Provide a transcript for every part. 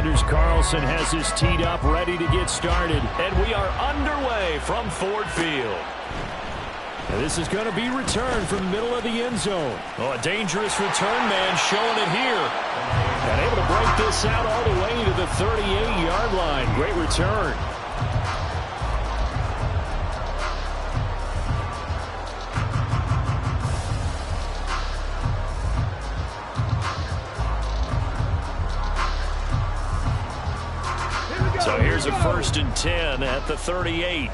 Anders Carlson has his teed up, ready to get started. And we are underway from Ford Field. And this is going to be returned from the middle of the end zone. Oh, a dangerous return man showing it here. And able to break this out all the way to the 38-yard line. Great return. So here's a 1st and 10 at the 38.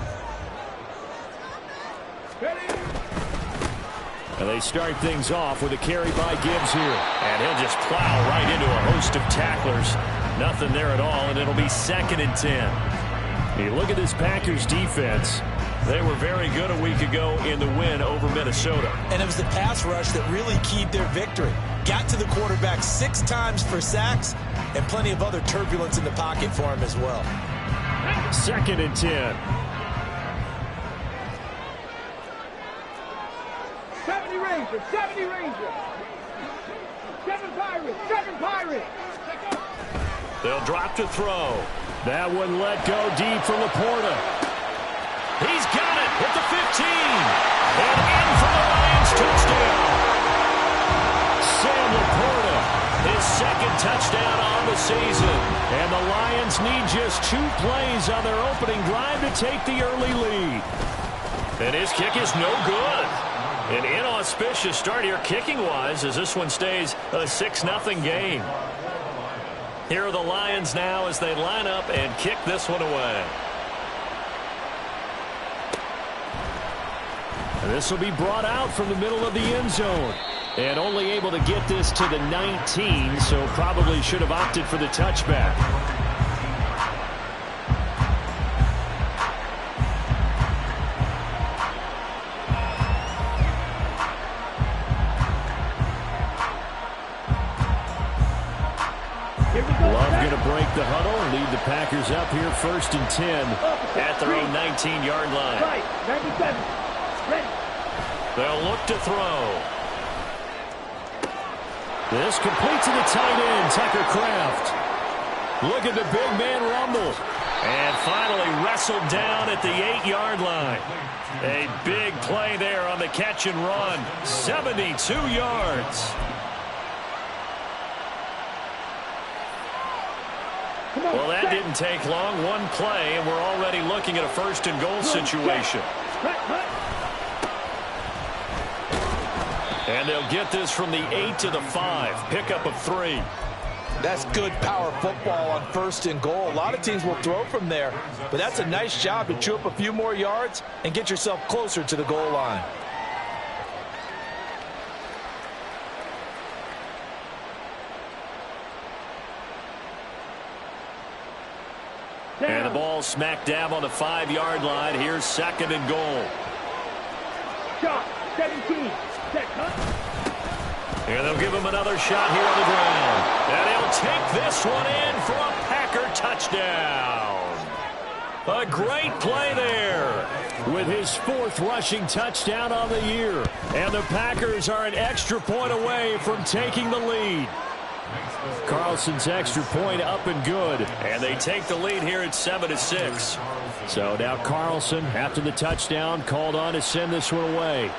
And they start things off with a carry by Gibbs here. And he'll just plow right into a host of tacklers. Nothing there at all, and it'll be 2nd and 10. You look at this Packers defense. They were very good a week ago in the win over Minnesota. And it was the pass rush that really keyed their victory. Got to the quarterback 6 times for sacks, and plenty of other turbulence in the pocket for him as well. 2nd and 10. 70 Rangers, 70 Rangers. 7 Pirates, 7 Pirates. They'll drop to throw. That one let go deep for Laporta. He's got it at the 15. And in for the Lions touchdown. Sam Laporta, his 2nd touchdown on the season. And the Lions need just 2 plays on their opening drive to take the early lead. And his kick is no good. An inauspicious start here kicking-wise as this one stays a 6-0 game. Here are the Lions now as they line up and kick this one away. And this will be brought out from the middle of the end zone. And only able to get this to the 19, so probably should have opted for the touchback. Love going to break the huddle and lead the Packers up here 1st and 10 at their own 19-yard line. Right, 97. Ready. They'll look to throw. This complete to the tight end, Tucker Kraft. Look at the big man rumble. And finally wrestled down at the 8-yard line. A big play there on the catch and run. 72 yards. Well, that didn't take long. One play, and we're already looking at a 1st and goal situation. And they'll get this from the 8 to the 5. Pickup of 3. That's good power football on 1st and goal. A lot of teams will throw from there, but that's a nice job to chew up a few more yards and get yourself closer to the goal line. And the ball smack dab on the 5-yard line. Here's 2nd and goal. Shot, 17. Set, huh? And they'll give him another shot here on the ground. And he'll take this one in for a Packer touchdown. A great play there with his 4th rushing touchdown on the year. And the Packers are an extra point away from taking the lead. Carlson's extra point up and good. And they take the lead here at 7-6. So now Carlson, after the touchdown, called on to send this one away.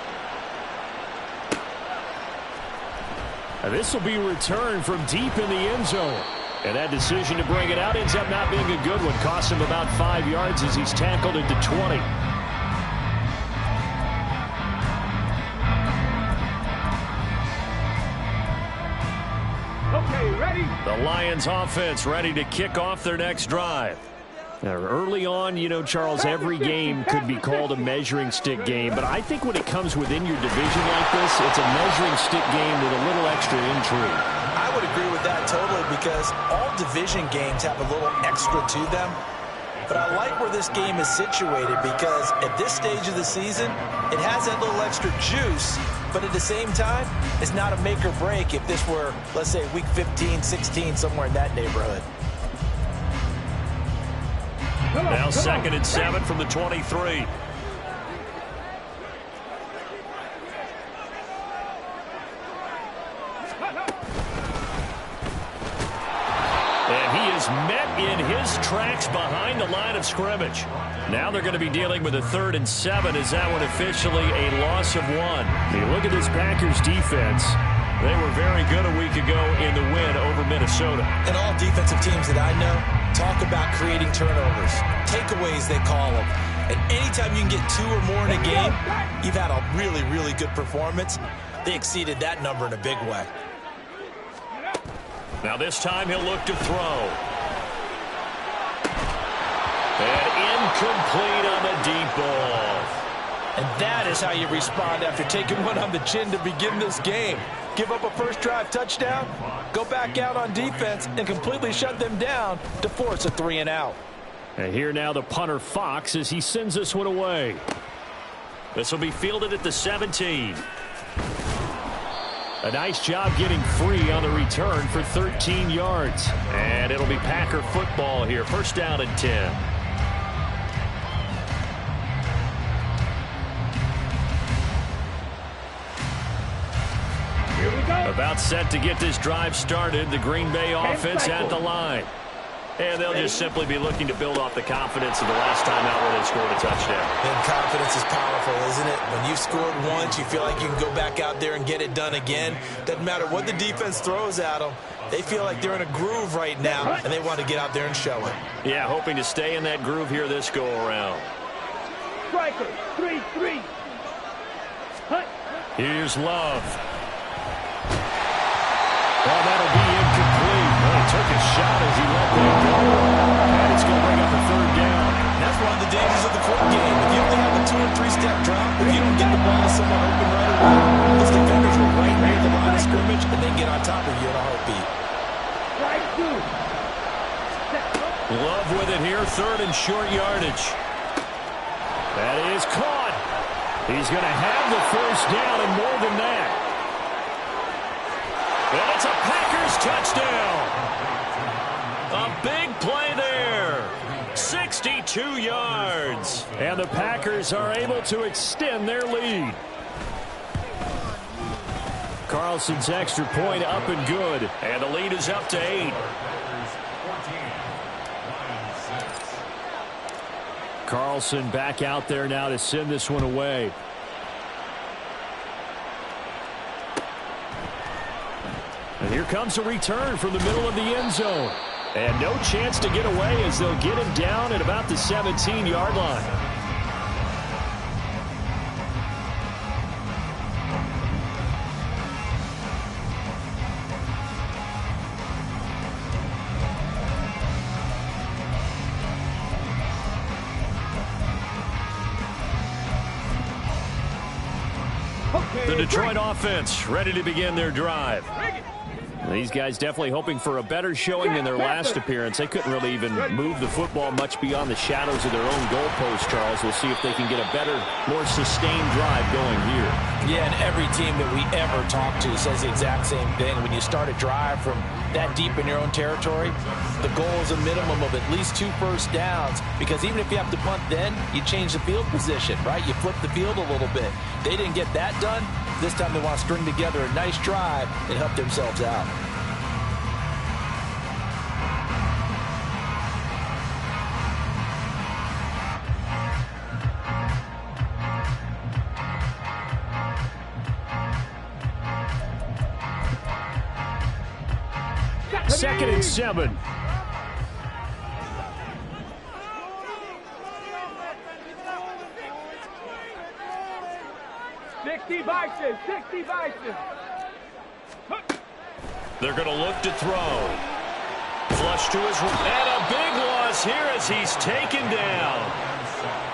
And this will be returned from deep in the end zone. And that decision to bring it out ends up not being a good one. Costs him about 5 yards as he's tackled at the 20. Okay, ready? The Lions offense ready to kick off their next drive. Now, early on, you know, Charles, every game could be called a measuring stick game. But I think when it comes within your division like this, it's a measuring stick game with a little extra intrigue. I would agree with that totally because all division games have a little extra to them. But I like where this game is situated because at this stage of the season, it has that little extra juice. But at the same time, it's not a make or break if this were, let's say, week 15, 16, somewhere in that neighborhood. Now 2nd and 7 from the 23. And he is met in his tracks behind the line of scrimmage. Now they're going to be dealing with a 3rd and 7. Is that one officially a loss of 1? You look at this Packers defense. They were very good a week ago in the win over Minnesota. And all defensive teams that I know talk about creating turnovers. Takeaways, they call them. And anytime you can get 2 or more in a game, you've had a really, really good performance. They exceeded that number in a big way. Now this time he'll look to throw. And incomplete on the deep ball. And that is how you respond after taking one on the chin to begin this game. Give up a first drive touchdown, go back out on defense, and completely shut them down to force a 3 and out. And here now the punter Fox as he sends this one away. This will be fielded at the 17. A nice job getting free on the return for 13 yards. And it'll be Packer football here. 1st down and 10. About set to get this drive started. The Green Bay offense at the line. And they'll just simply be looking to build off the confidence of the last time out where they scored a touchdown. And confidence is powerful, isn't it? When you've scored once, you feel like you can go back out there and get it done again. Doesn't matter what the defense throws at them. They feel like they're in a groove right now, and they want to get out there and show it. Yeah, hoping to stay in that groove here this go-around. Striker, 3-3. Here's Love. Well, that'll be incomplete. Well, he took a shot as he let that go. And it's going to bring up a 3rd down. And that's one of the dangers of the quick game. If you only have a 2- or 3-step drop, if you don't get the ball to someone open right away, those defenders will right near the line of scrimmage, and they get on top of you in a heartbeat. Love with it here, 3rd and short yardage. That is caught. He's going to have the 1st down and more than that. And it's a Packers touchdown. A big play there. 62 yards. And the Packers are able to extend their lead. Carlson's extra point up and good. And the lead is up to 8. Carlson back out there now to send this one away. And here comes a return from the middle of the end zone. And no chance to get away as they'll get him down at about the 17-yard line. The Detroit offense ready to begin their drive. These guys definitely hoping for a better showing than their last appearance. They couldn't really even move the football much beyond the shadows of their own goalpost, Charles. We'll see if they can get a better, more sustained drive going here. Yeah, and every team that we ever talk to says the exact same thing. When you start a drive from that deep in your own territory, the goal is a minimum of at least 2 first downs, because even if you have to punt then, you change the field position, right? You flip the field a little bit. They didn't get that done. This time they want to string together a nice drive and help themselves out. Second and 7. They're going to look to throw. Flush to his right. And a big loss here as he's taken down.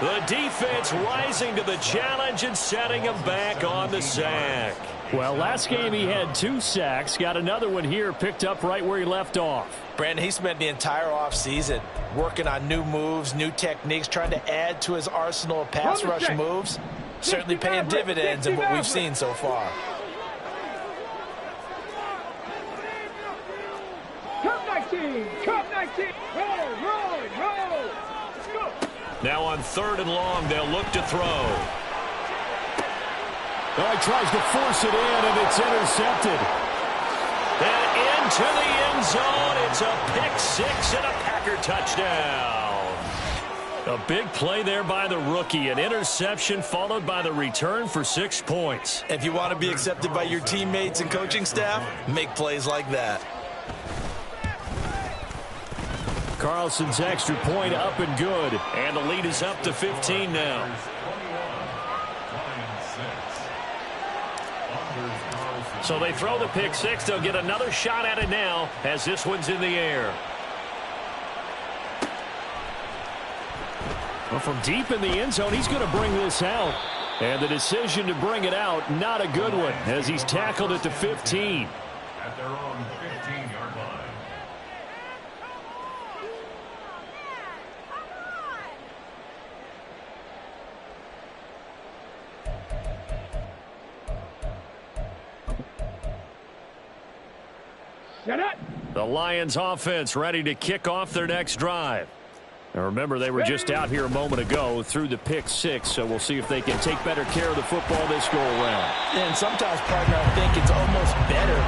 The defense rising to the challenge and setting him back on the sack. Well, last game he had 2 sacks. Got another one here, picked up right where he left off. Brandon, he spent the entire offseason working on new moves, new techniques, trying to add to his arsenal of pass rush moves. Certainly paying dividends in what we've seen so far. Now on 3rd and long, they'll look to throw. Oh, he tries to force it in, and it's intercepted. And into the end zone, it's a pick 6 and a Packer touchdown. A big play there by the rookie. An interception followed by the return for 6 points. If you want to be accepted by your teammates and coaching staff, make plays like that. Carlson's extra point up and good. And the lead is up to 15 now. So they throw the pick 6. They'll get another shot at it now as this one's in the air. Well, from deep in the end zone, he's going to bring this out. And the decision to bring it out, not a good one, as he's tackled at the 15. At their own 15-yard line. Shut up. The Lions offense ready to kick off their next drive. Now remember, they were just out here a moment ago through the pick 6, so we'll see if they can take better care of the football this go-around. And sometimes, partner, I think it's almost better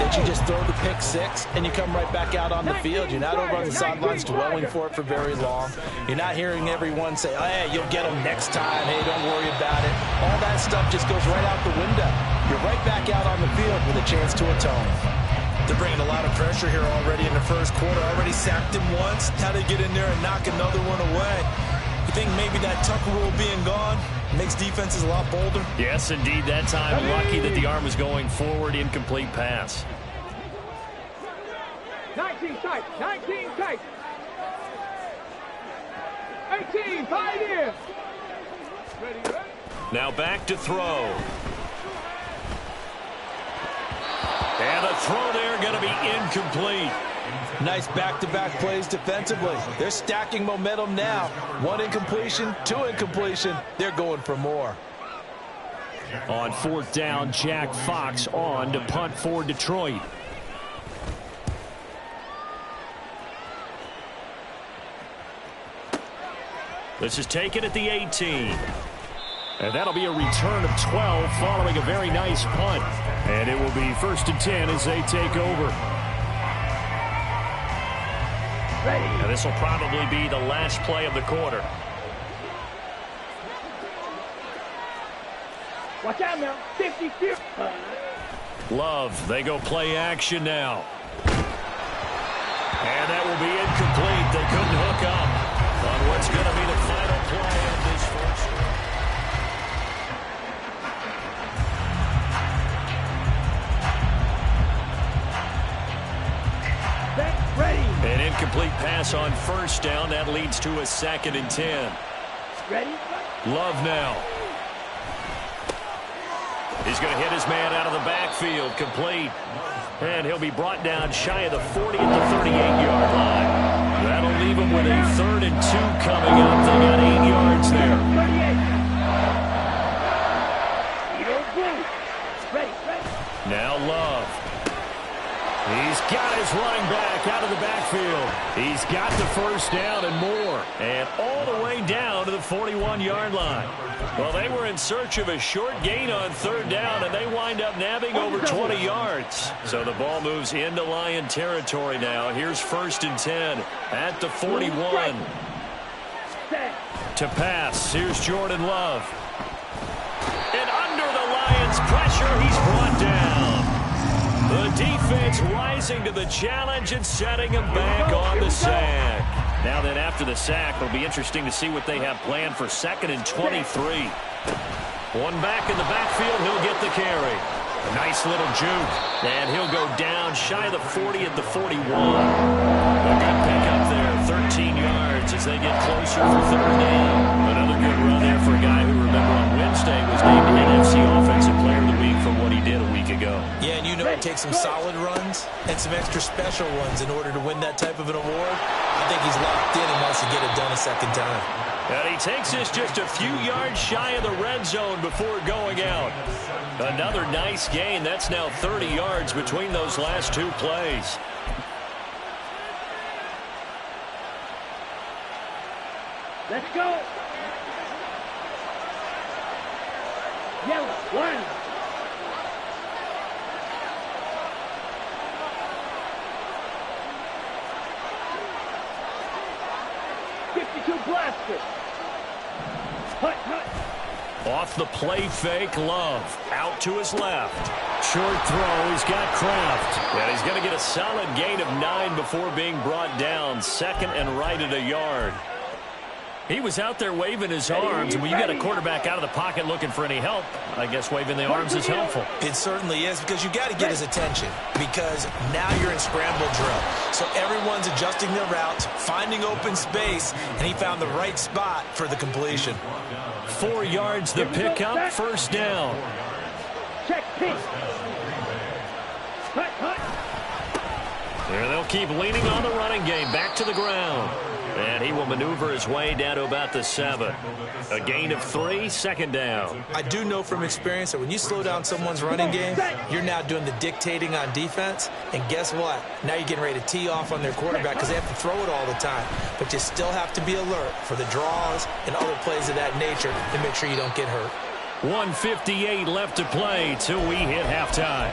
that you just throw the pick 6 and you come right back out on the field. You're not over on the sidelines dwelling for it for very long. You're not hearing everyone say, oh, hey, you'll get them next time. Hey, don't worry about it. All that stuff just goes right out the window. You're right back out on the field with a chance to atone. They're bringing a lot of pressure here already in the first quarter. Already sacked him once. How to get in there and knock another one away. You think maybe that Tucker rule being gone makes defenses a lot bolder? Yes, indeed. That time, lucky that the arm was going forward. Incomplete pass. 19 tight. 19 tight. 18, pioneer. Ready. Now back to throw. And the throw there going to be incomplete. Nice back-to-back plays defensively. They're stacking momentum now. 1 incompletion, 2 incompletion. They're going for more. On 4th down, Jack Fox on to punt for Detroit. This is taken at the 18. And that'll be a return of 12 following a very nice punt. And it will be 1st and 10 as they take over. Now this will probably be the last play of the quarter. Watch out now. 50. Love, they go play action now. And that will be incomplete. They couldn't hook up on what's going to be the final play of this first quarter. Ready. An incomplete pass on 1st down. That leads to a 2nd and 10. Ready. Love now. He's going to hit his man out of the backfield. Complete. And he'll be brought down shy of the 40 at the 38-yard line. That'll leave him with a 3rd and 2 coming up. They got 8 yards there. 38. Ready. Now Love. He's got his running back out of the backfield. He's got the 1st down and more. And all the way down to the 41-yard line. Well, they were in search of a short gain on 3rd down, and they wind up nabbing over 20 yards. So the ball moves into Lion territory now. Here's 1st and 10 at the 41. To pass, here's Jordan Love. And under the Lions' pressure, he's brought down. The defense rising to the challenge and setting him back on the sack. Now then, after the sack, it'll be interesting to see what they have planned for 2nd and 23. One back in the backfield, he'll get the carry. A nice little juke, and he'll go down shy of the 40 at the 41. A good pickup there, 13 yards as they get closer for 3rd down. Another good run there for a guy who, remember, on Wednesday was named NFC Offensive Player of the Week for what he did a week ago. Yeah, and you know it takes some solid runs and some extra special ones in order to win that type of an award. I think he's locked in and wants to get it done a 2nd time. And he takes this just a few yards shy of the red zone before going out. Another nice gain. That's now 30 yards between those last 2 plays. Let's go. Yellow. 1. 52 blaster. Hut, hut. Off the play fake, Love. Out to his left. Short throw, he's got Kraft. And he's going to get a solid gain of 9 before being brought down. Second and right at a yard. He was out there waving his arms, and when you got a quarterback out of the pocket looking for any help, I guess waving the arms is helpful. It certainly is, because you got to get his attention, because now you're in scramble drill. So everyone's adjusting their routes, finding open space, and he found the right spot for the completion. 4 yards the pickup, first down. Check Pete. Hut, hut. There they'll keep leaning on the running game, back to the ground. And he will maneuver his way down to about the 7. A gain of 3, second down. I do know from experience that when you slow down someone's running game, you're now doing the dictating on defense. And guess what? Now you're getting ready to tee off on their quarterback because they have to throw it all the time. But you still have to be alert for the draws and other plays of that nature to make sure you don't get hurt. 1:58 left to play till we hit halftime.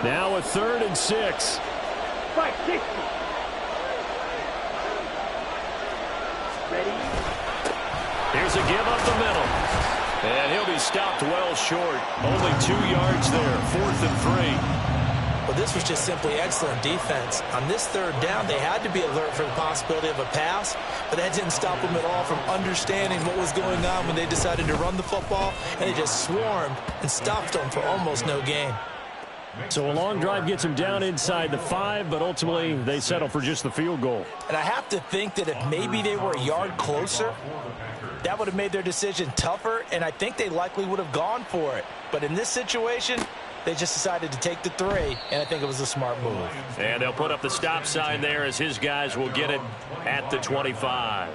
Now a 3rd and 6. 560. Ready. Here's a give up the middle. And he'll be stopped well short. Only 2 yards there. 4th and 3. Well, this was just simply excellent defense. On this 3rd down, they had to be alert for the possibility of a pass, but that didn't stop them at all from understanding what was going on when they decided to run the football, and they just swarmed and stopped them for almost no gain. So a long drive gets them down inside the 5, but ultimately they settle for just the field goal. And I have to think that if maybe they were a yard closer, that would have made their decision tougher, and I think they likely would have gone for it. But in this situation, they just decided to take the 3, and I think it was a smart move. And they'll put up the stop sign there as his guys will get it at the 25.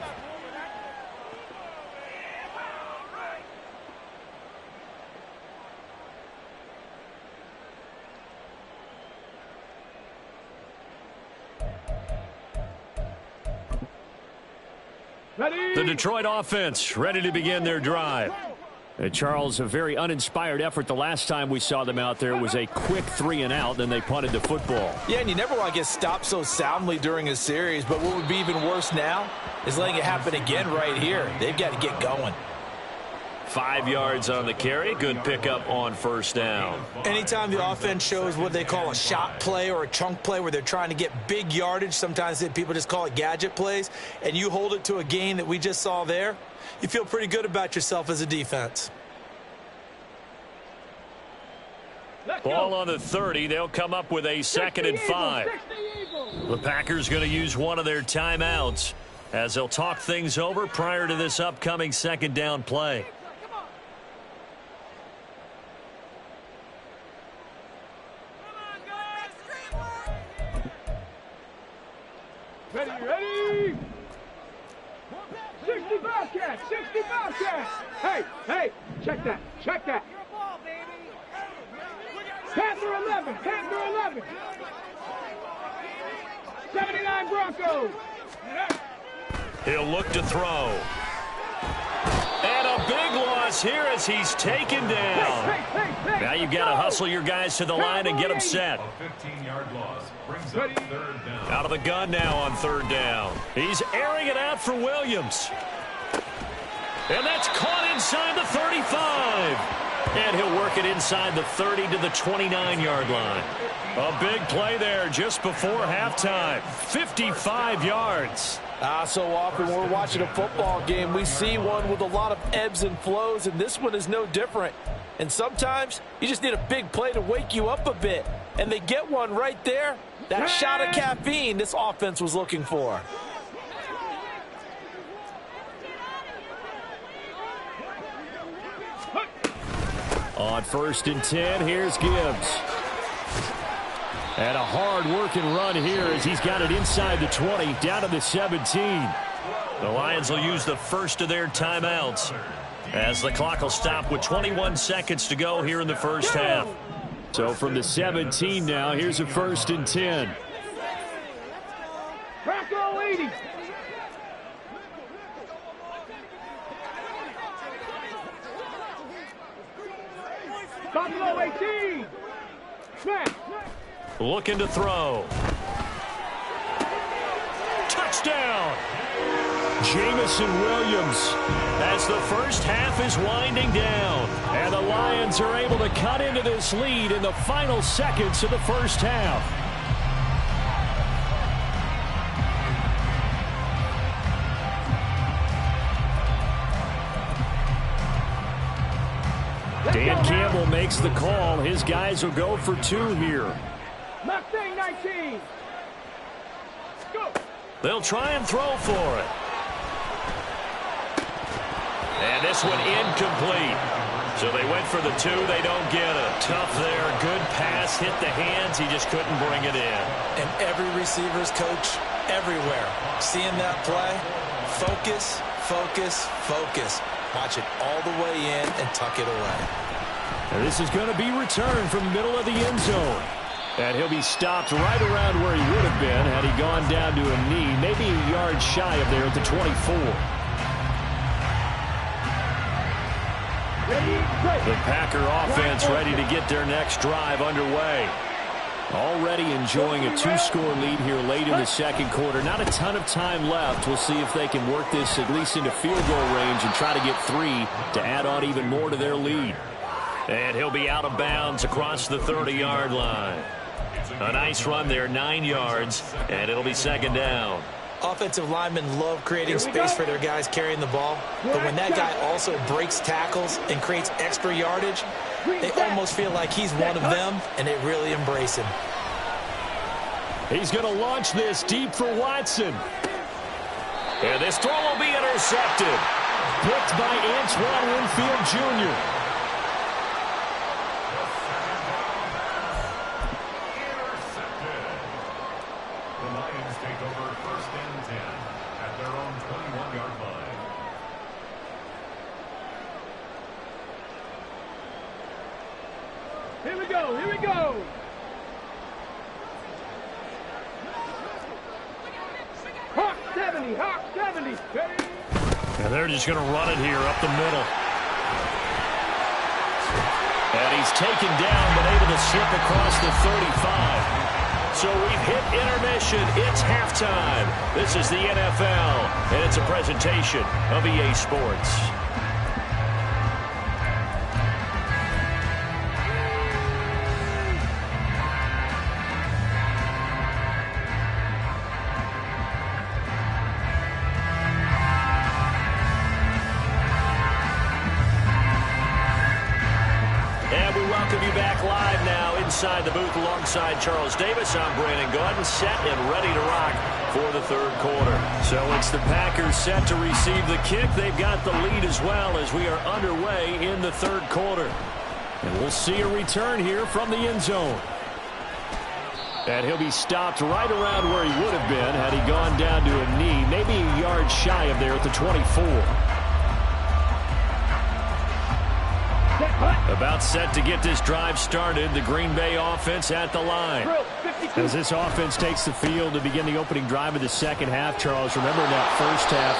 The Detroit offense ready to begin their drive. Charles, a very uninspired effort. The last time we saw them out there was a quick 3 and out, then they punted the football. Yeah, and you never want to get stopped so soundly during a series, but what would be even worse now is letting it happen again right here. They've got to get going. 5 yards on the carry. Good pickup on first down. Anytime the offense shows what they call a shot play or a chunk play where they're trying to get big yardage, sometimes people just call it gadget plays, and you hold it to a gain that we just saw there, you feel pretty good about yourself as a defense. Ball on the 30. They'll come up with a 2nd and 5. The Packers going to use one of their timeouts as they'll talk things over prior to this upcoming 2nd down play. Ready? 60 Bobcat! 60 Bobcat! Hey! Check that! Panther 11! 79 Broncos! He'll look to throw. And a big loss here as he's taken down. Now you've got to hustle your guys to the line and get them set. A 15-yard loss brings up 3rd down. Out of the gun now on 3rd down. He's airing it out for Williams. And that's caught inside the 35. And he'll work it inside the 30 to the 29-yard line. A big play there just before halftime. 55 yards. So often when we're watching a football game, we see one with a lot of ebbs and flows, and this one is no different. And sometimes you just need a big play to wake you up a bit. And they get one right there. That shot of caffeine this offense was looking for. On 1st and 10, here's Gibbs. And a hard-working run here as he's got it inside the 20, down to the 17. The Lions will use the first of their timeouts as the clock will stop with 21 seconds to go here in the first half. So from the 17 now, here's a 1st and 10. Bronco 80! Buffalo 18. Smash. Looking to throw. Touchdown! Jamison Williams as the first half is winding down. And the Lions are able to cut into this lead in the final seconds of the first half. Dan Campbell makes the call. His guys will go for 2 here. Mustang 19. Go. They'll try and throw for it. And this one incomplete. So they went for the 2. They don't get it. Tough there. Good pass. Hit the hands. He just couldn't bring it in. And every receiver's coach everywhere. Seeing that play, focus, focus, focus. Watch it all the way in and tuck it away. And this is going to be returned from the middle of the end zone. And he'll be stopped right around where he would have been had he gone down to a knee, maybe a yard shy of there at the 24. The Packer offense ready to get their next drive underway. Already enjoying a 2-score lead here late in the second quarter. Not a ton of time left. We'll see if they can work this at least into field goal range and try to get 3 to add on even more to their lead. And he'll be out of bounds across the 30-yard line. A nice run there, 9 yards, and it'll be second down. Offensive linemen love creating space for their guys carrying the ball, but when that guy also breaks tackles and creates extra yardage, they almost feel like he's one of them, and they really embrace him. He's going to launch this deep for Watson. And this throw will be intercepted. Picked by Antoine Winfield Jr. Here we go, here we go. Hawk 70, Hawk 70. And they're just going to run it here up the middle. And he's taken down, but able to slip across the 35. So we've hit intermission. It's halftime. This is the NFL, and it's a presentation of EA Sports. Inside the booth alongside Charles Davis, I'm Brandon Gaudin, set and ready to rock for the third quarter. So it's the Packers set to receive the kick. They've got the lead as well as we are underway in the third quarter. And we'll see a return here from the end zone. And he'll be stopped right around where he would have been had he gone down to a knee, maybe a yard shy of there at the 24. About set to get this drive started. The Green Bay offense at the line. As this offense takes the field to begin the opening drive of the second half, Charles, remember in that first half,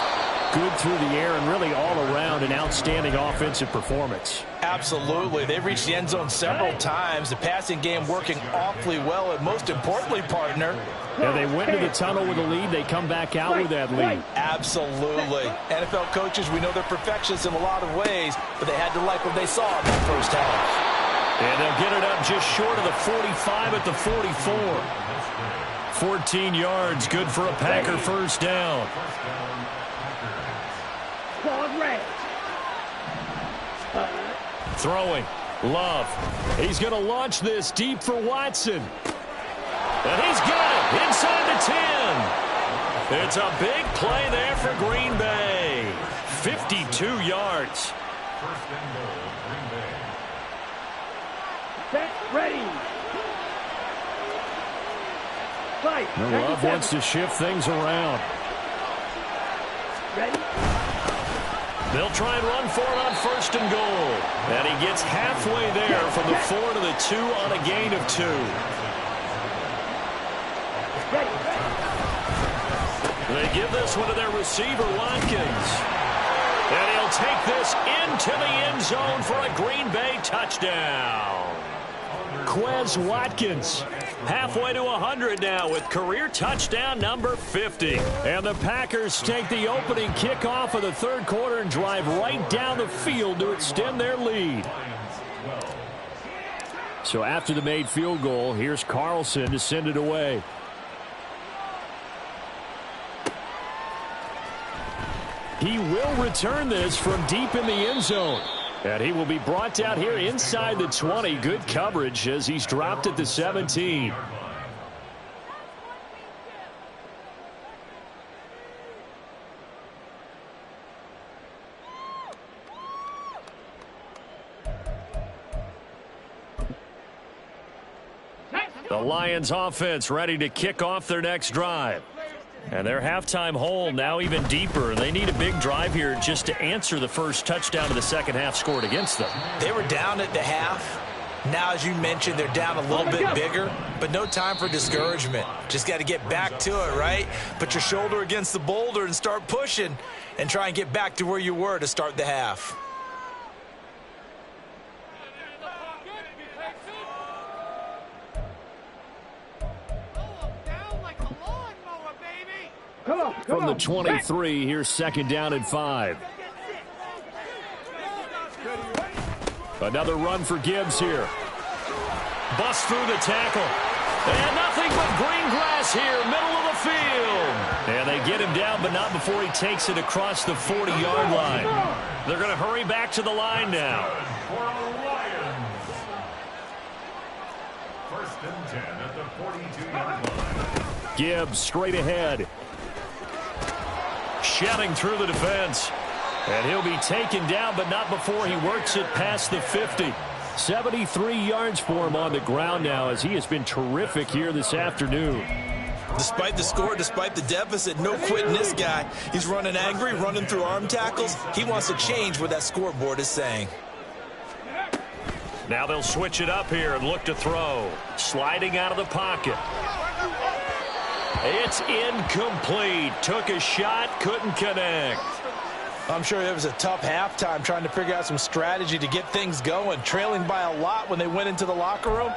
good through the air and really all around an outstanding offensive performance. Absolutely. They've reached the end zone several times. The passing game working awfully well, and most importantly, partner, yeah, they went into the tunnel with a lead. They come back out with that lead. Absolutely. NFL coaches, we know they're perfectionists in a lot of ways, but they had to like what they saw in that first half. And they'll get it up just short of the 45 at the 44. 14 yards, good for a Packer first down. Throwing. Love. He's going to launch this deep for Watson. And he's got it inside the 10. It's a big play there for Green Bay. 52 yards. First and goal, Green Bay. Set, ready. Love wants to shift things around. Ready. They'll try and run for it on first and goal. And he gets halfway there from the 4 to the 2 on a gain of 2. They give this one to their receiver, Watkins. And he'll take this into the end zone for a Green Bay touchdown. Quez Watkins halfway to 100 now with career touchdown number 50. And the Packers take the opening kickoff of the third quarter and drive right down the field to extend their lead. So after the made field goal, here's Carlson to send it away. He will return this from deep in the end zone. And he will be brought down here inside the 20. Good coverage as he's dropped at the 17. The Lions offense ready to kick off their next drive. And their halftime hole now even deeper. They need a big drive here just to answer the first touchdown of the second half scored against them. They were down at the half. Now, as you mentioned, they're down a little bit bigger, but no time for discouragement. Just got to get back to it, right? Put your shoulder against the boulder and start pushing and try and get back to where you were to start the half. From the 23, here's second down and 5. Another run for Gibbs here. Bust through the tackle. And nothing but green grass here, middle of the field. And they get him down, but not before he takes it across the 40-yard line. They're going to hurry back to the line now. First and 10 at the 42-yard line. Gibbs straight ahead. Shouting through the defense. And he'll be taken down, but not before he works it past the 50. 73 yards for him on the ground now as he has been terrific here this afternoon. Despite the score, despite the deficit, no quitting this guy. He's running angry, running through arm tackles. He wants to change what that scoreboard is saying. Now they'll switch it up here and look to throw. Sliding out of the pocket. It's incomplete. Took a shot, couldn't connect. I'm sure it was a tough halftime trying to figure out some strategy to get things going. Trailing by a lot when they went into the locker room.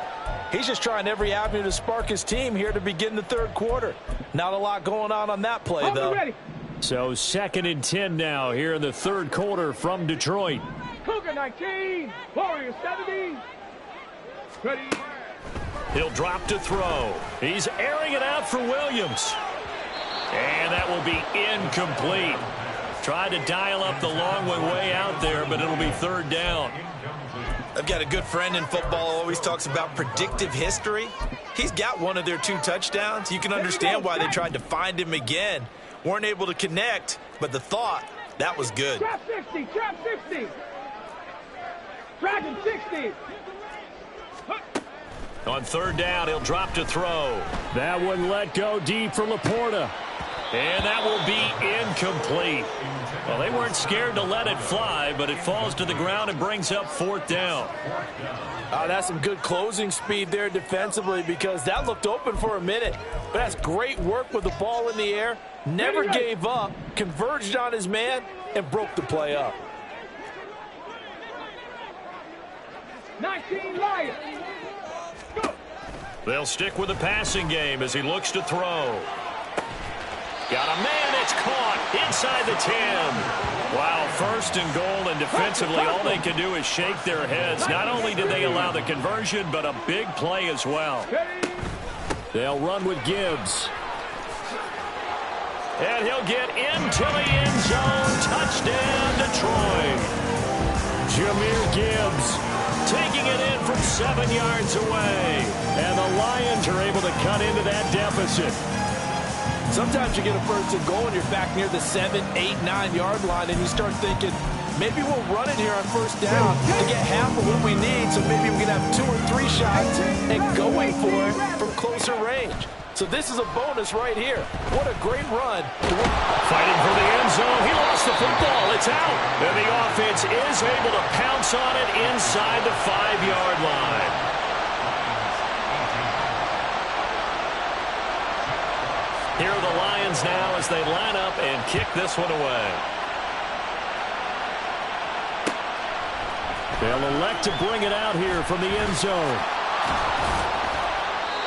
He's just trying every avenue to spark his team here to begin the third quarter. Not a lot going on that play, though. So second and 10 now here in the third quarter from Detroit. Cougar 19, Warriors 70. Ready. He'll drop to throw. He's airing it out for Williams. And that will be incomplete. Tried to dial up the long one way out there, but it'll be third down. I've got a good friend in football who always talks about predictive history. He's got one of their 2 touchdowns. You can understand why they tried to find him again. Weren't able to connect, but the thought, that was good. Trap 60, trap 60. Dragon 60. On third down, he'll drop to throw. That one let go deep for Laporta. And that will be incomplete. Well, they weren't scared to let it fly, but it falls to the ground and brings up fourth down. That's some good closing speed there defensively because that looked open for a minute. But that's great work with the ball in the air. Never gave up, converged on his man, and broke the play up. 19 Lions. Go. They'll stick with the passing game as he looks to throw. Got a man that's caught inside the 10. Wow, first and goal, and defensively all they can do is shake their heads. Not only did they allow the conversion, but a big play as well. They'll run with Gibbs. And he'll get into the end zone. Touchdown, Detroit. Jahmyr Gibbs taking it in from 7 yards away. And the Lions are able to cut into that deficit. Sometimes you get a first and goal and you're back near the 7, 8, 9 yard line and you start thinking, maybe we'll run it here on first down to get half of what we need so maybe we can have 2 or 3 shots and going for it from closer range. So this is a bonus right here. What a great run. Fighting for the end zone. He lost the football. It's out. And the offense is able to pounce on it inside the 5-yard line. Here are the Lions now as they line up and kick this one away. They'll elect to bring it out here from the end zone.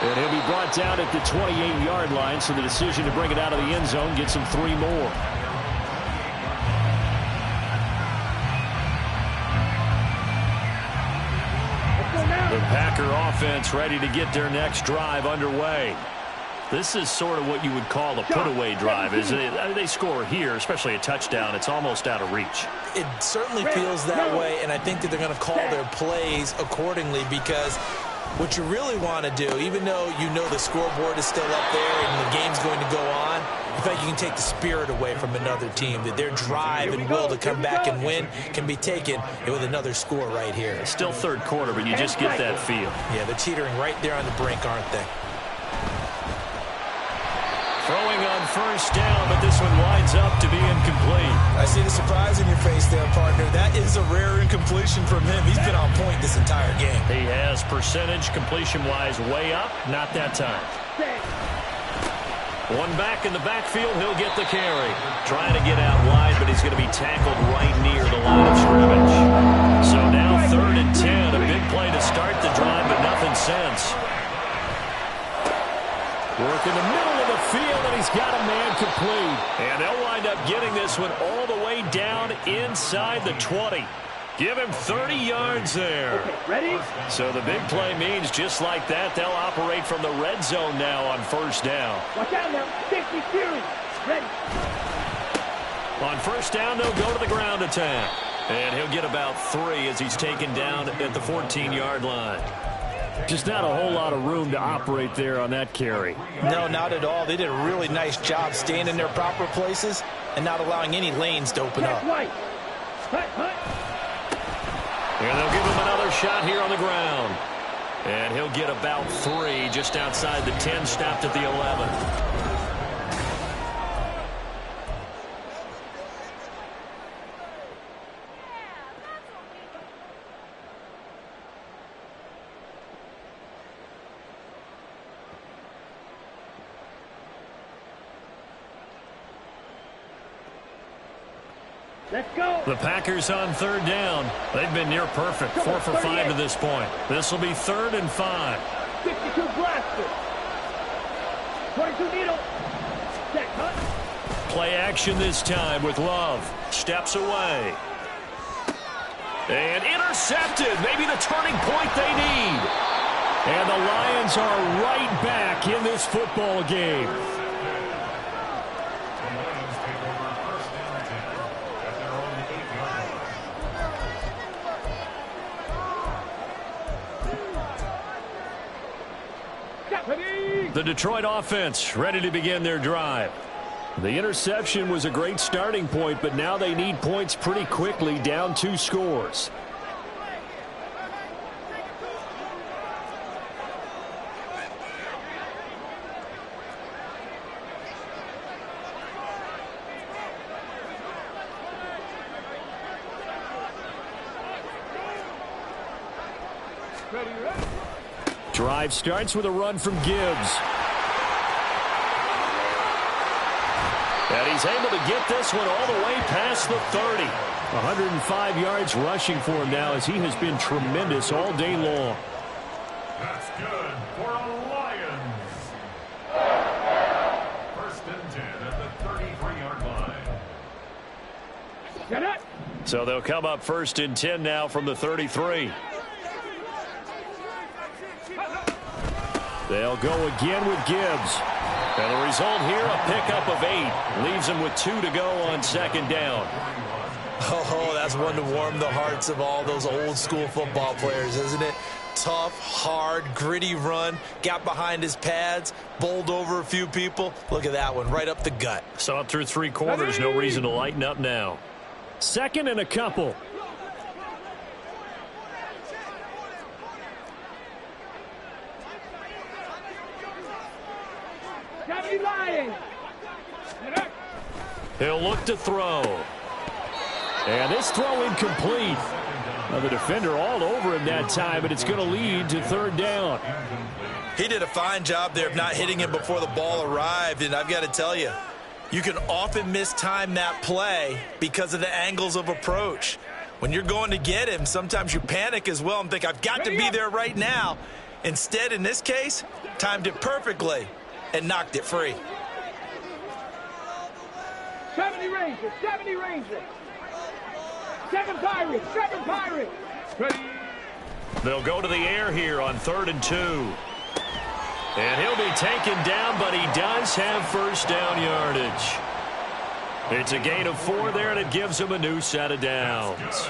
And he'll be brought down at the 28-yard line, so the decision to bring it out of the end zone gets him 3 more. The Packer offense ready to get their next drive underway. This is sort of what you would call a put-away drive. They score here, especially a touchdown, it's almost out of reach. It certainly feels that way, and I think that they're going to call their plays accordingly, because what you really want to do, even though you know the scoreboard is still up there and the game's going to go on, in fact, you can take the spirit away from another team, that their drive and will to come back and win can be taken with another score right here. It's still third quarter, but you just get that feel. Yeah, they're teetering right there on the brink, aren't they? Throwing on first down, but this one winds up to be incomplete. I see the surprise in your face there, partner. That is a rare incompletion from him. He's been on point this entire game. He has percentage completion-wise way up. Not that time. One back in the backfield. He'll get the carry. Trying to get out wide, but he's going to be tackled right near the line of scrimmage. So now 3rd and 10. A big play to start the drive, but nothing since. Work in the middle of the field, and he's got a man complete. And they'll wind up getting this one all the way down inside the 20. Give him 30 yards there. Okay, ready? So the big play means just like that, they'll operate from the red zone now on first down. Watch out now. 60 series. Ready. On first down, they'll go to the ground attack. And he'll get about 3 as he's taken down at the 14-yard line. Just not a whole lot of room to operate there on that carry. No, not at all. They did a really nice job staying in their proper places and not allowing any lanes to open up. Right. And they'll give him another shot here on the ground. And he'll get about 3 just outside the 10, stopped at the 11. Let's go. The Packers on 3rd down. They've been near perfect. 4 for 5 to this point. This will be 3rd and 5. 62 blaster. 22 needle. Check, cut. Play action this time with Love. Steps away. And intercepted. Maybe the turning point they need. And the Lions are right back in this football game. The Detroit offense ready to begin their drive. The interception was a great starting point, but now they need points pretty quickly, down 2 scores. Drive starts with a run from Gibbs. And he's able to get this one all the way past the 30. 105 yards rushing for him now, as he has been tremendous all day long. That's good for a Lions. 1st and 10 at the 33-yard line. Get it. So they'll come up 1st and 10 now from the 33. They'll go again with Gibbs. And the result here, a pickup of 8. Leaves him with 2 to go on 2nd down. Oh, that's one to warm the hearts of all those old school football players, isn't it? Tough, hard, gritty run. Got behind his pads, bowled over a few people. Look at that one, right up the gut. Saw it through 3 quarters. No reason to lighten up now. 2nd and a couple. He'll look to throw. And this throw incomplete. Now the defender all over him that time, but it's going to lead to 3rd down. He did a fine job there of not hitting him before the ball arrived, and I've got to tell you, you can often mistime that play because of the angles of approach. When you're going to get him, sometimes you panic as well and think, I've got to be there right now. Instead, in this case, timed it perfectly and knocked it free. 70 Rangers, 70 Rangers. 7 Pirates, 7 Pirates. Ready. They'll go to the air here on 3rd and 2. And he'll be taken down, but he does have first down yardage. It's a gain of 4 there, and it gives him a new set of downs.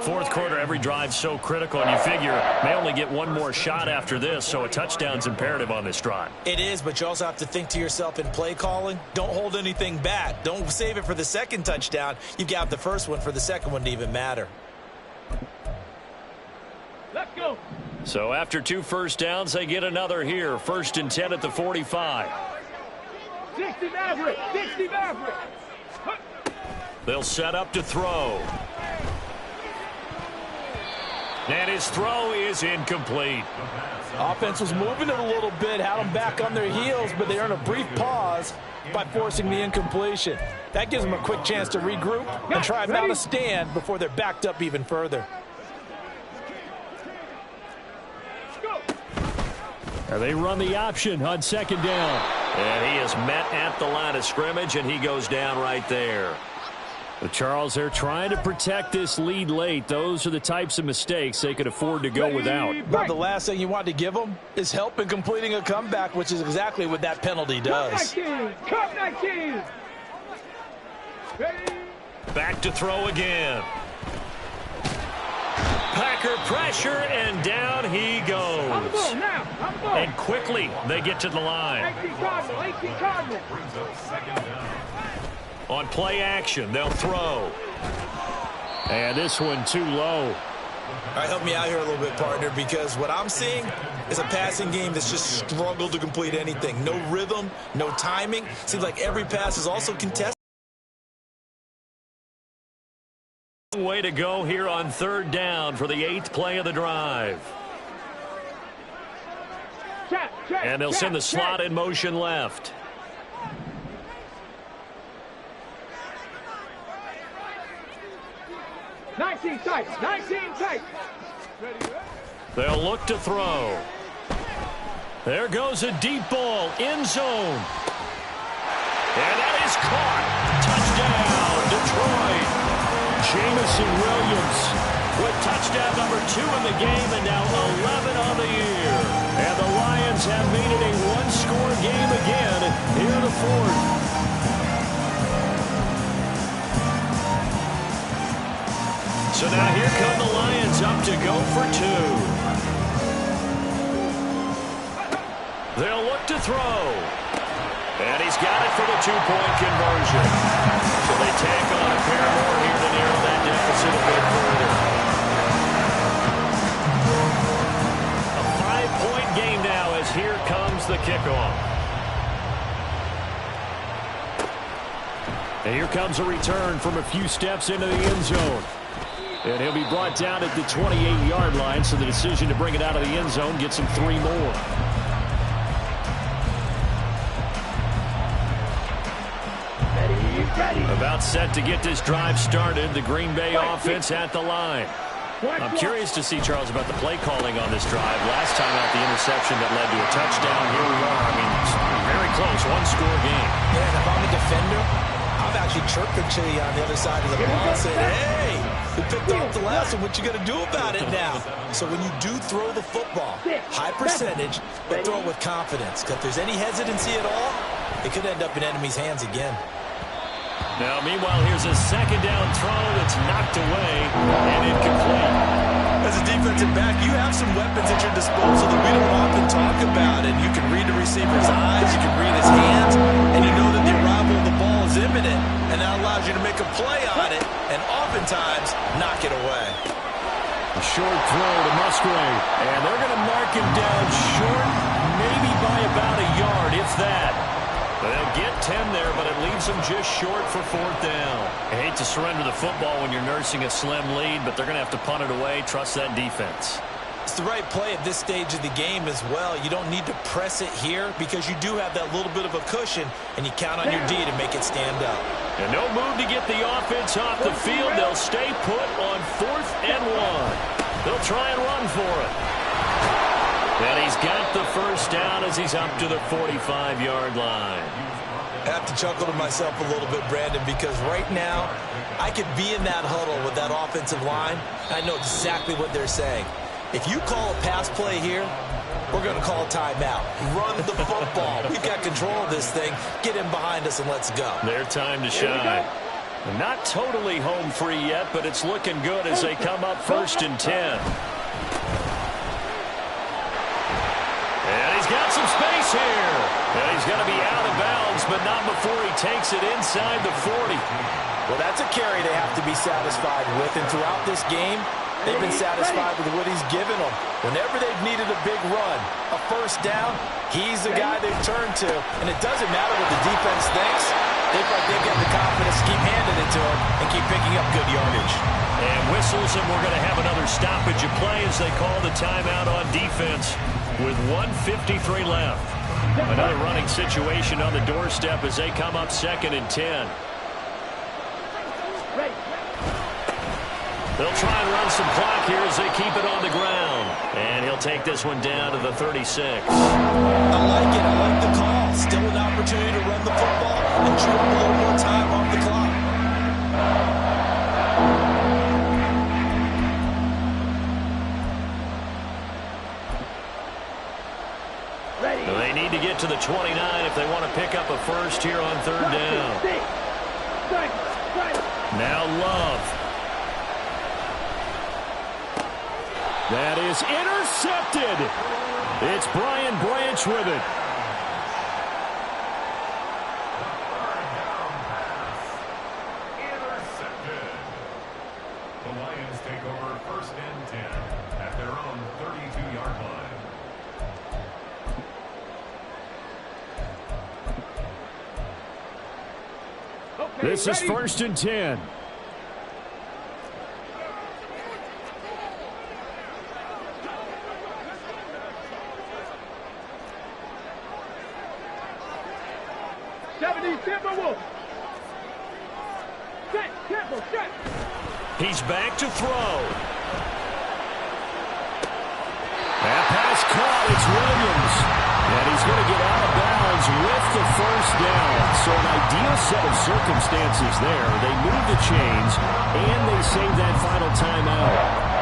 Fourth quarter, every drive's so critical, and you figure they only get one more shot after this, so a touchdown's imperative on this drive. It is, but you also have to think to yourself in play calling, don't hold anything back. Don't save it for the second touchdown. You've got the first one for the second one to even matter. Let's go. So after 2 first downs, they get another here. 1st and 10 at the 45. 60 Maverick, 60 Maverick. They'll set up to throw. And his throw is incomplete. Offense was moving it a little bit, had them back on their heels, but they earned a brief pause by forcing the incompletion. That gives them a quick chance to regroup and try and mount a stand before they're backed up even further. And they run the option on 2nd down. And he is met at the line of scrimmage, and he goes down right there. But Charles, they're trying to protect this lead late. Those are the types of mistakes they could afford to go without. But the last thing you want to give them is help in completing a comeback, which is exactly what that penalty does. Cut 19. Ready. Back to throw again. Packer pressure, and down he goes. I'm going now. I'm going. And quickly, they get to the line. 18 Cardinal, 18 Cardinal. On play action, they'll throw. And this one too low. All right, help me out here a little bit, partner, because what I'm seeing is a passing game that's just struggled to complete anything. No rhythm, no timing. Seems like every pass is also contested. Way to go here on 3rd down for the 8th play of the drive. And they'll send the slot in motion left. Nineteen tight. They'll look to throw. There goes a deep ball, end zone. And that is caught. Touchdown, Detroit. Jamison Williams with touchdown number 2 in the game, and now 11 on the year. And the Lions have made it a one-score game again here in the 4th. So now here come the Lions up to go for 2. They'll look to throw. And he's got it for the 2-point conversion. So they tack on a pair more here to narrow that deficit a bit further. A 5-point game now as here comes the kickoff. And here comes a return from a few steps into the end zone. And he'll be brought down at the 28-yard line, so the decision to bring it out of the end zone gets him 3 more. About set to get this drive started. The Green Bay offense at the line. I'm curious to see, Charles, about the play calling on this drive. Last time out, the interception that led to a touchdown. Here we are. I mean, it's very close, one-score game. Yeah, and if I'm a defender, I'm actually chirping to you on the other side of the ball and saying, hey, we picked off the last one. What you going to do about it now? So when you do throw the football, high percentage, but throw it with confidence. Because if there's any hesitancy at all, it could end up in enemy's hands again. Now, meanwhile, here's a 2nd down throw that's knocked away and incomplete. As a defensive back, you have some weapons at your disposal that we don't often talk about. And you can read the receiver's eyes, you can read his hands, and you know that the arrival of the ball is imminent. And that allows you to make a play on it and oftentimes knock it away. A short throw to Musgrave. And they're going to mark him down short, maybe by about a yard, if that. They'll get 10 there, but it leaves them just short for 4th down. I hate to surrender the football when you're nursing a slim lead, but they're going to have to punt it away. Trust that defense. It's the right play at this stage of the game as well. You don't need to press it here because you do have that little bit of a cushion, and you count on your D to make it stand up. And no move to get the offense off the field. They'll stay put on 4th and 1. They'll try and run for it. And he's got the first down as he's up to the 45-yard line. I have to chuckle to myself a little bit, Brandon, because right now I could be in that huddle with that offensive line. I know exactly what they're saying. If you call a pass play here, we're going to call a timeout. Run the football. We've got control of this thing. Get him behind us and let's go. Their time to shine. Not totally home free yet, but it's looking good as they come up 1st and 10. And he's got some space here. And he's going to be out of bounds, but not before he takes it inside the 40. Well, that's a carry they have to be satisfied with. And throughout this game, they've been satisfied with what he's given them. Whenever they've needed a big run, a first down, he's the guy they've turned to. And it doesn't matter what the defense thinks. They feel like they've got the confidence to keep handing it to him and keep picking up good yardage. And whistles, and we're going to have another stoppage of play as they call the timeout on defense with 1:53 left. Another running situation on the doorstep as they come up 2nd and 10. They'll try and run some clock here as they keep it on the ground. And he'll take this one down to the 36. I like it. I like the call. Still an opportunity to run the football and chew up a little more time off the clock. They need to get to the 29 if they want to pick up a first here on 3rd down. Now Love. That is intercepted. It's Brian Branch with it. Intercepted. The Lions take over 1st and 10 at their own 32-yard line. This is 1st and 10. He's back to throw. That pass caught. It's Williams. And he's going to get out of bounds with the first down. So an ideal set of circumstances there. They move the chains, and they save that final timeout.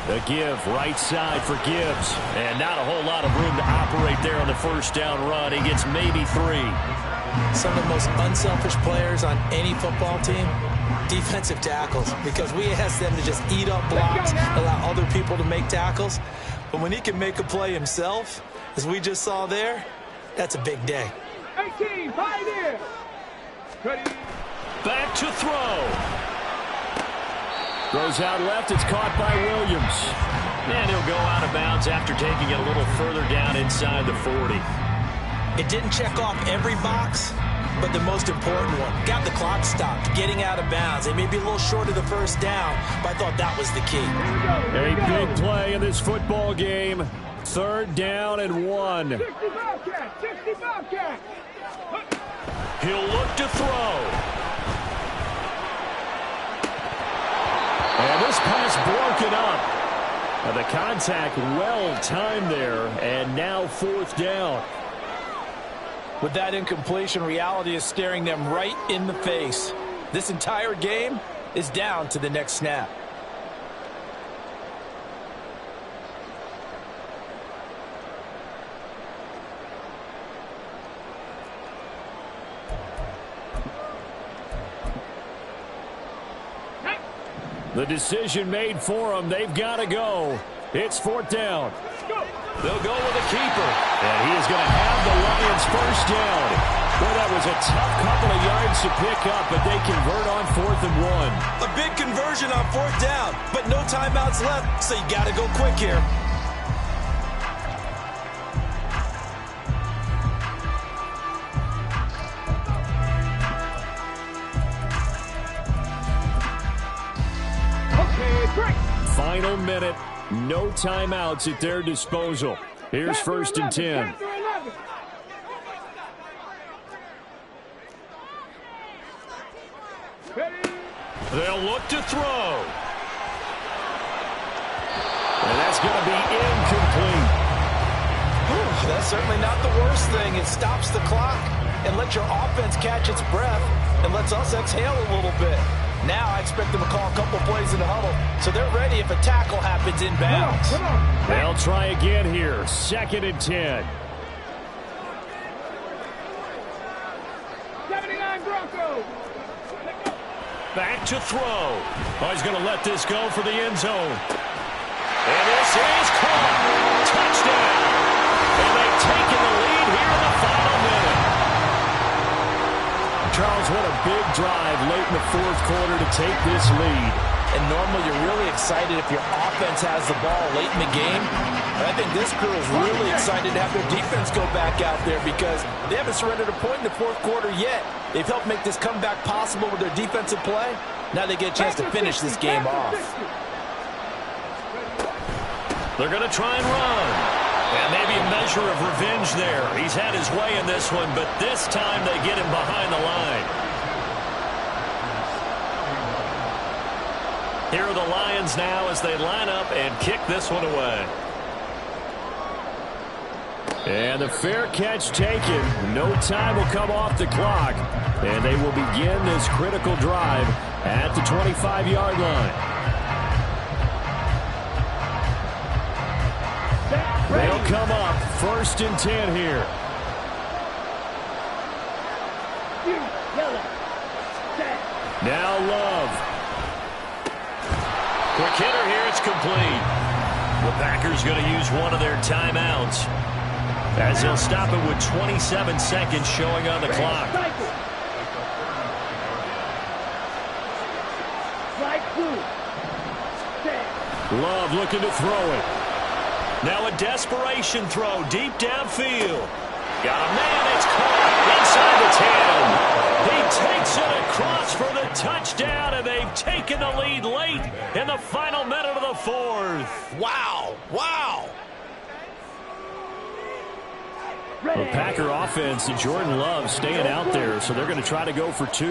The give, right side for Gibbs. And not a whole lot of room to operate there on the first down run. He gets maybe 3. Some of the most unselfish players on any football team, defensive tackles, because we ask them to just eat up blocks, allow other people to make tackles. But when he can make a play himself, as we just saw there, that's a big day. 18, pioneer. Back to throw. Throws out left. It's caught by Williams. And he'll go out of bounds after taking it a little further down inside the 40. It didn't check off every box, but the most important one. Got the clock stopped, getting out of bounds. They may be a little short of the first down, but I thought that was the key. A big play in this football game. 3rd down and 1. 60 Bobcat. He'll look to throw. And this pass broken up. The contact well timed there, and now 4th down. With that incompletion, reality is staring them right in the face. This entire game is down to the next snap. The decision made for them. They've got to go. It's 4th down. They'll go with a keeper. And he is going to have the Lions first down. Boy, that was a tough couple of yards to pick up, but they convert on 4th and 1. A big conversion on 4th down, but no timeouts left, so you got to go quick here. Final minute. No timeouts at their disposal. Here's 1st and 10. They'll look to throw. And that's going to be incomplete. Whew, that's certainly not the worst thing. It stops the clock and lets your offense catch its breath and lets us exhale a little bit. Now I expect them to call a couple plays in the huddle, so they're ready if a tackle happens inbounds. They'll try again here. 2nd and 10. 79 Broncos. Back to throw. Oh, he's going to let this go for the end zone. And this is caught. Touchdown. And they've taken the lead here in the final minute. Charles, what a big drive late in the 4th quarter to take this lead. And normally you're really excited if your offense has the ball late in the game. But I think this crew is really excited to have their defense go back out there because they haven't surrendered a point in the 4th quarter yet. They've helped make this comeback possible with their defensive play. Now they get a chance to finish this game off. They're going to try and run. And maybe a measure of revenge there. He's had his way in this one, but this time they get him behind the line. Here are the Lions now as they line up and kick this one away. And the fair catch taken. No time will come off the clock. And they will begin this critical drive at the 25-yard line. They'll come up 1st and 10 here. Now Love. Quick hitter here. It's complete. The Packers going to use one of their timeouts as they'll stop it with 27 seconds showing on the clock. Love looking to throw it. Now a desperation throw deep downfield. Got a man. It's caught inside the 10. He takes it across for the touchdown, and they've taken the lead late in the final minute of the 4th. Wow. Wow. The Packer offense and Jordan Love staying out there, so they're going to try to go for 2.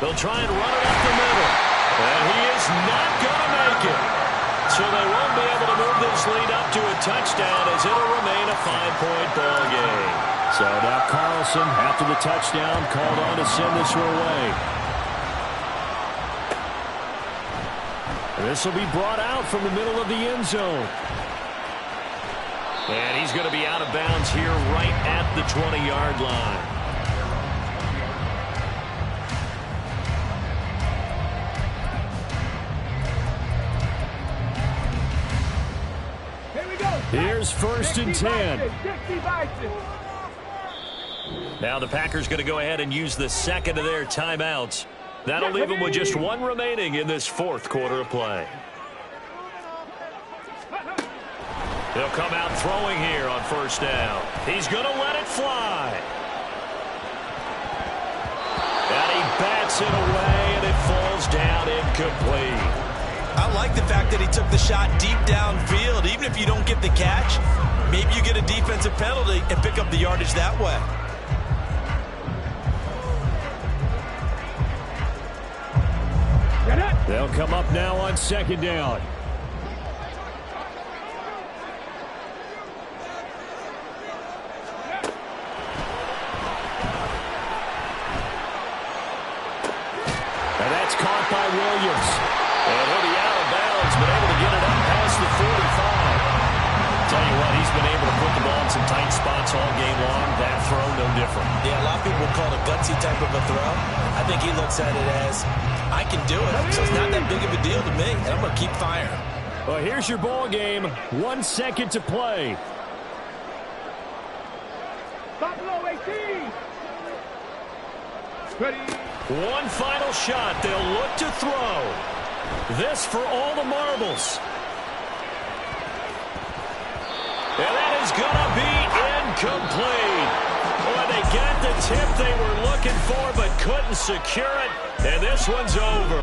They'll try and run it up the middle. And he is not going to make it. So they won't be able to move this lead up to a touchdown as it'll remain a 5-point ball game. So now Carlson, after the touchdown, called on to send this one away. And this will be brought out from the middle of the end zone. And he's going to be out of bounds here right at the 20-yard line. Here's 1st and 10. Now the Packers going to go ahead and use the 2nd of their timeouts. That'll leave them with just 1 remaining in this 4th quarter of play. They'll come out throwing here on 1st down. He's going to let it fly. And he bats it away, and it falls down incomplete. I like the fact that he took the shot deep downfield. Even if you don't get the catch, maybe you get a defensive penalty and pick up the yardage that way. They'll come up now on 2nd down. And that's caught by Williams. And he'll be out of bounds, but able to get it up past the 45. Tell you what, he's been able to put the ball in some tight spots all game long. That throw, no different. Yeah, a lot of people would call it a gutsy type of a throw. I think he looks at it as, I can do it, so it's not that big of a deal to me, and I'm going to keep firing. Well, here's your ball game. 1 second to play. Buffalo 18. Ready. One final shot. They'll look to throw. This for all the marbles. And that is going to be incomplete. Boy, they got the tip they were looking for but couldn't secure it. And this one's over.